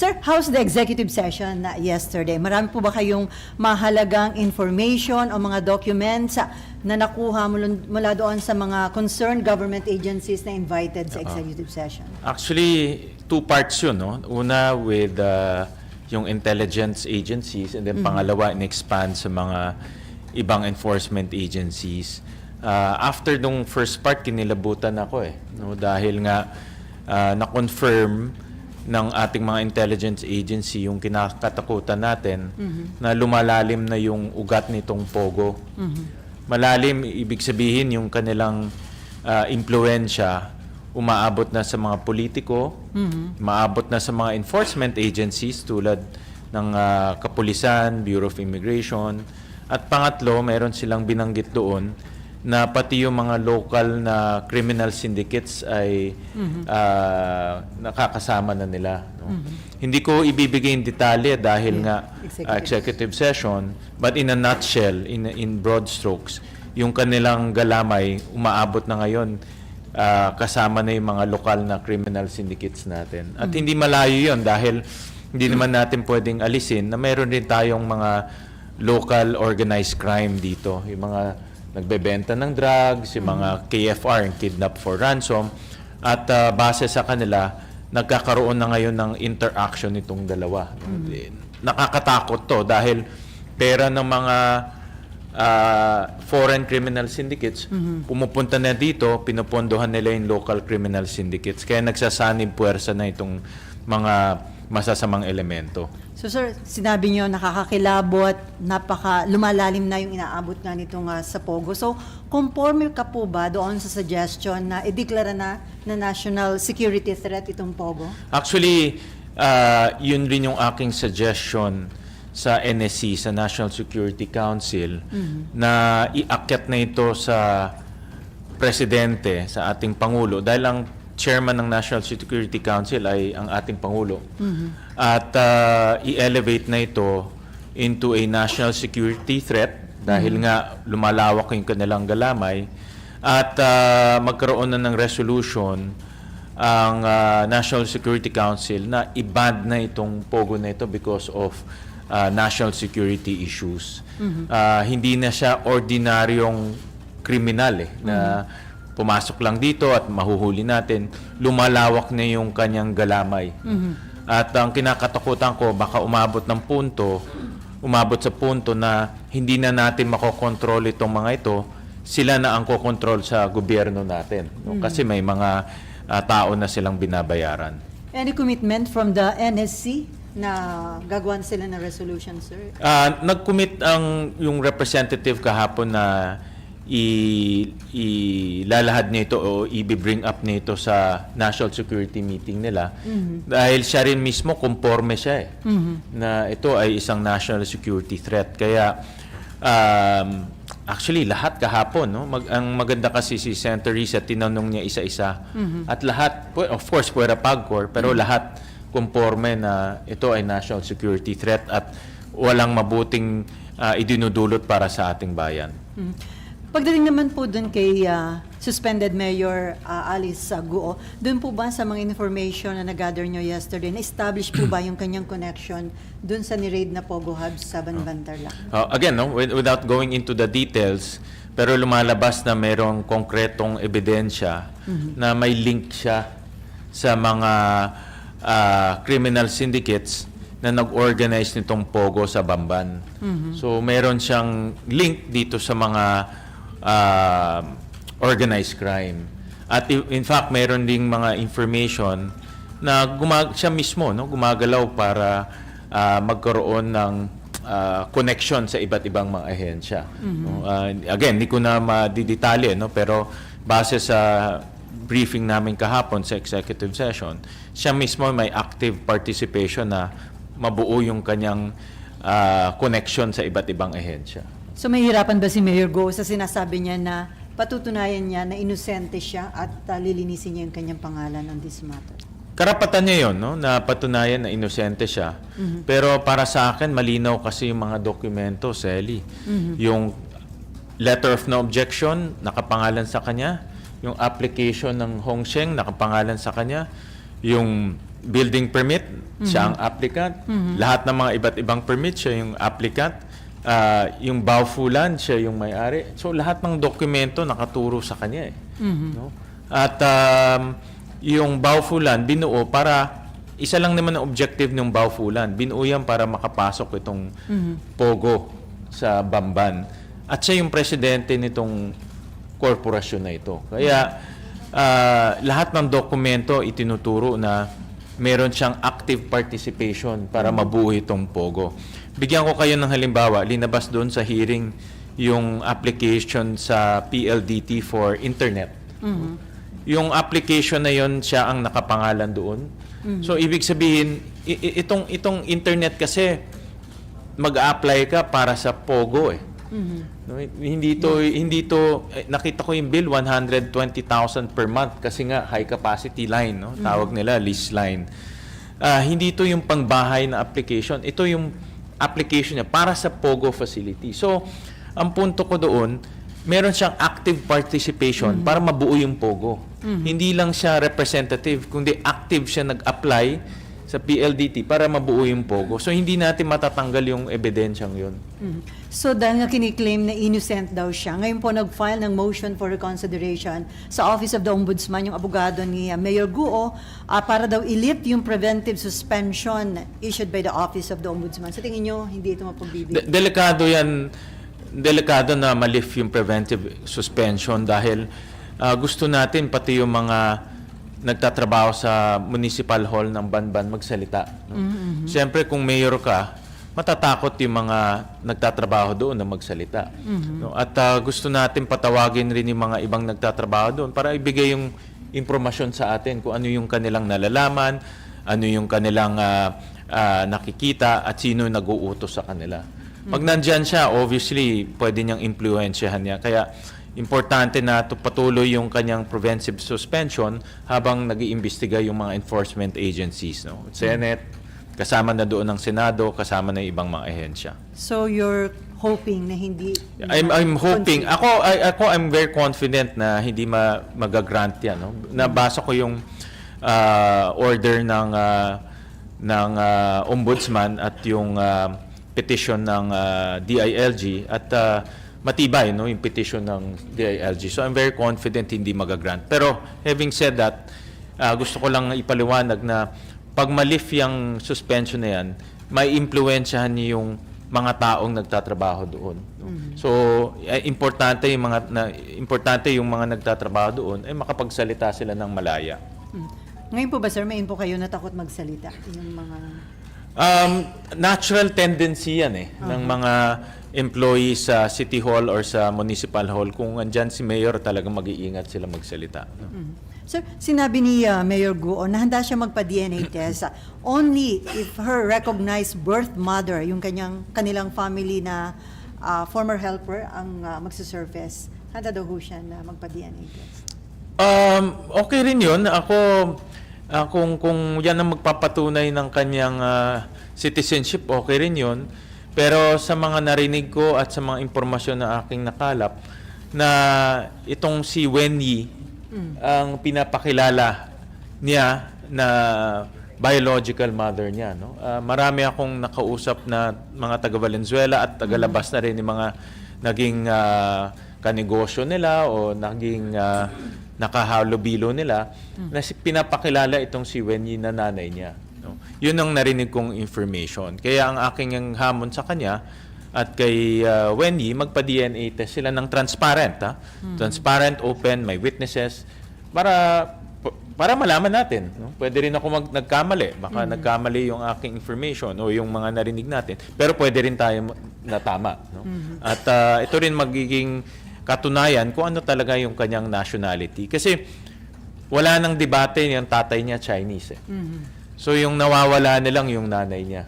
Sir, how's the executive session yesterday? Marami po ba kayong mahalagang information o mga documents na nakuha mula doon sa mga concerned government agencies na invited sa executive session? Actually, two parts yun. No? Una with yung intelligence agencies, and then pangalawa, in-expand sa mga ibang enforcement agencies. After nung first part, kinilabutan ako no? Dahil nga na-confirm ng ating mga intelligence agency yung kinakatakutan natin na lumalalim na yung ugat nitong Pogo. Malalim, ibig sabihin yung kanilang impluensya umaabot na sa mga politiko, umaabot na sa mga enforcement agencies tulad ng Kapulisan, Bureau of Immigration, at pangatlo, meron silang binanggit doon na pati yung mga local na criminal syndicates ay nakakasama na nila. No? Hindi ko ibibigay yung detalye dahil nga executive session, but in a nutshell, in broad strokes, yung kanilang galamay umaabot na ngayon kasama na yung mga lokal na criminal syndicates natin. At hindi malayo yun dahil hindi naman natin pwedeng alisin na meron din tayong mga local organized crime dito. Yung mga nagbebenta ng drugs, yung mga KFR, yung kidnap for ransom, at base sa kanila, nagkakaroon na ngayon ng interaction itong dalawa. Nakakatakot to dahil pera ng mga foreign criminal syndicates, pumupunta na dito, pinupondohan nila yung local criminal syndicates. Kaya nagsasanib puwersa na itong mga masasamang elemento. So sir, sinabi niyo nakakakilabot, lumalalim na yung inaabot nga nitong sa Pogo. So, conforme ka po ba doon sa suggestion na ideklara na national security threat itong Pogo? Actually, yun rin yung aking suggestion sa NSC, sa National Security Council, na iakyat na ito sa presidente, sa ating Pangulo, dahil ang chairman ng National Security Council ay ang ating Pangulo. At i-elevate na ito into a national security threat dahil nga lumalawak yung kanilang galamay at magkaroon na ng resolution ang National Security Council na i-ban na itong Pogo na ito because of national security issues. Hindi na siya ordinaryong kriminal na pumasok lang dito at mahuhuli natin, lumalawak na yung kanyang galamay. At ang kinakatakutan ko, baka umabot sa punto na hindi na natin makokontrol itong mga ito, sila na ang kokontrol sa gobyerno natin. No? Kasi may mga tao na silang binabayaran. Any commitment from the NSC na gagawan sila ng resolution, sir? Nag-commit yung representative kahapon na ilalahad nito o i-bring up nito sa national security meeting nila dahil siya rin mismo conforme siya na ito ay isang national security threat. Kaya actually lahat kahapon, no? Ang maganda kasi si Senator Risa, tinanong niya isa-isa at lahat, of course Puera Pagcor, pero lahat conforme na ito ay national security threat at walang mabuting idinudulot para sa ating bayan. Pagdating naman po dun kay suspended Mayor Alice Guo, dun po ba sa mga information na nag-gather nyo yesterday, na-establish po ba yung kanyang connection dun sa ni-raid na Pogo Hub sa Banbantarlac? Again, no, without going into the details, pero lumalabas na merong konkretong ebidensya na may link siya sa mga criminal syndicates na nag-organize nitong Pogo sa Bamban. So meron siyang link dito sa mga organized crime. At in fact, meron ding mga information na siya mismo gumagalaw para magkaroon ng connection sa iba't ibang mga ahensya. Again, hindi ko na madidetalye, pero base sa briefing namin kahapon sa executive session, siya mismo may active participation na mabuo yung kanyang connection sa iba't ibang ahensya. So mahirapan ba si Mayor Guo sa sinasabi niya na patutunayan niya na inosente siya at lilinisin niya yung kanyang pangalan on this matter? Karapatan niya yun, na patunayan na inosente siya. Pero para sa akin, malinaw kasi yung mga dokumento, Sally. Yung letter of no objection, nakapangalan sa kanya. Yung application ng Hongsheng, nakapangalan sa kanya. yung building permit, siya ang applicant. Lahat ng mga iba't ibang permit, siya yung applicant. Yung baufulan, siya yung may-ari. So lahat ng dokumento nakaturo sa kanya. No? At yung baufulan, binuo para, isa lang naman ang objective ng baufulan. Binuo yan para makapasok itong Pogo sa Bamban. At siya yung presidente nitong korporasyon na ito. Kaya lahat ng dokumento itinuturo na meron siyang active participation para mabuo itong Pogo. Bigyan ko kayo ng halimbawa, linabas doon sa hearing yung application sa PLDT for internet. Yung application na yon siya ang nakapangalan doon. So ibig sabihin, itong internet kasi mag-a-apply ka para sa Pogo eh. No, hindi to nakita ko yung bill 120,000 per month kasi nga high capacity line, no? Tawag nila lease line. Hindi to yung pangbahay na application. Ito yung application niya para sa Pogo facility. So, ang punto ko doon, meron siyang active participation para mabuo yung Pogo. Hindi lang siya representative, kundi active siya nag-apply sa PLDT para mabuo yung Pogo. So, hindi natin matatanggal yung ebidensyang yun. So, dahil nga kiniklaim na innocent daw siya, ngayon po nag-file ng motion for reconsideration sa Office of the Ombudsman, yung abogado ni Mayor Guo, para daw i-lift yung preventive suspension issued by the Office of the Ombudsman. Sa tingin nyo, hindi ito mapagbibigay? Delikado yan. Delikado na ma-lift yung preventive suspension dahil gusto natin pati yung mga nagtatrabaho sa municipal hall ng Banban magsalita. No? Siyempre, kung mayor ka, matatakot yung mga nagtatrabaho doon na magsalita. No? At gusto natin patawagin rin yung mga ibang nagtatrabaho doon para ibigay yung impormasyon sa atin kung ano yung kanilang nalalaman, ano yung kanilang nakikita, at sino yung nag-uutos sa kanila. Pag nandyan siya, obviously, pwede niyang impluensyahan niya. Kaya, importante na patuloy yung kanyang preventive suspension habang nag-iimbestiga yung mga enforcement agencies. No? Senate, kasama na doon ng Senado, kasama na yung ibang mga ahensya. So, you're hoping na hindi... I'm hoping. Ako, I'm very confident na hindi magagrant yan. No? Nabasa ko yung order ng ombudsman at yung petition ng DILG at matibay, no, yung petition ng DILG. So I'm very confident hindi magagrant. Pero having said that, gusto ko lang ipaliwanag na pag ma-lift yung suspension na yan, may impluwensyahan niyo yung mga taong nagtatrabaho doon. No? So importante yung mga nagtatrabaho doon ay makapagsalita sila ng malaya. Ngayon po ba, sir, may po kayo na takot magsalita? Yung mga... Natural tendency yan ng mga employees sa City Hall or sa Municipal Hall. Kung andyan si Mayor, talagang mag-iingat sila magsalita. No? Sir, sinabi ni Mayor Guo na handa siya magpa-DNA test only if her recognized birth mother, yung kanilang family na former helper ang magsasurface. Handa daw ho siya na magpa-DNA test. Okay rin yun. Kung yan ang magpapatunay ng kanyang citizenship, okay rin yun. Pero sa mga narinig ko at sa mga impormasyon na aking nakalap, na itong si Wen Yi, ang pinapakilala niya na biological mother niya. No? Marami akong nakausap na mga taga-Valenzuela at taga-labas na rin yung mga naging kanegosyo nila o naging nakahalubilo nila na pinapakilala itong si Wen Yi na nanay niya. No? Yun ang narinig kong information. Kaya ang aking hamon sa kanya at kay Wen Yi, magpa-DNA test sila ng transparent. Transparent, open, may witnesses para malaman natin. No? Pwede rin ako nagkamali. Baka nagkamali yung aking information o yung mga narinig natin. Pero pwede rin tayo na tama. No? At ito rin magiging katunayan kung ano talaga yung kanyang nationality. Kasi wala nang debate yung tatay niya Chinese. So yung nawawala nilang yung nanay niya.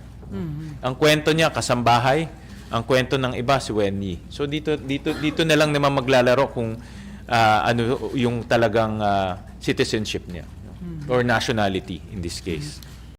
Ang kwento niya kasambahay, ang kwento ng iba si Wen Yi. So dito na lang naman maglalaro kung ano yung talagang citizenship niya or nationality in this case.